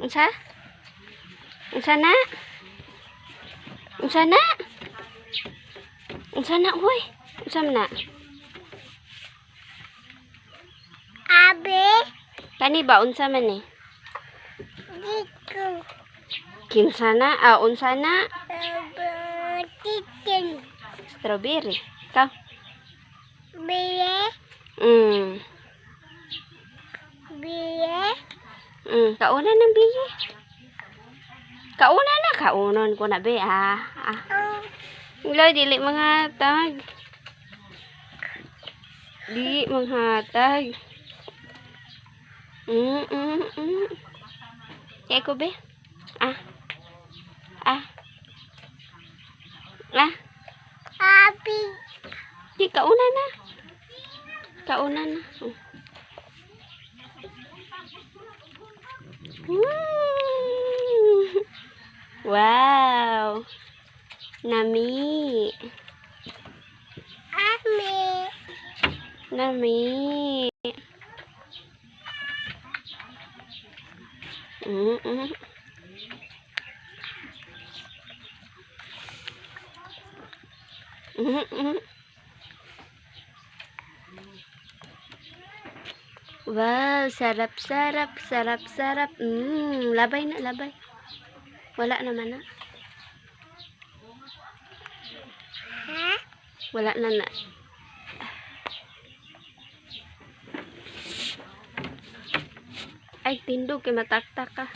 Unsa? Unsa na? Unsa na? Unsa na, hoy? Unsa na? Abi. Kani ba unsa man ni? Dito. Kinsa na? Ah, unsa na? Chicken. Strawberry. Ka? Biye. Mm. Biye. Kauna ng biye. Kauna na. Kaunon ko na, be. Loy, dili mga tag. Di manghatag. Kaya ko, be. Abi. Di, kauna na. Kauna na. Wow. Nami. Ami. Nami. Wow, sarap, sarap, sarap, sarap. Labay na, labay. Wala naman na. Ha? Wala na. Ay, tindog kay mataktak ka.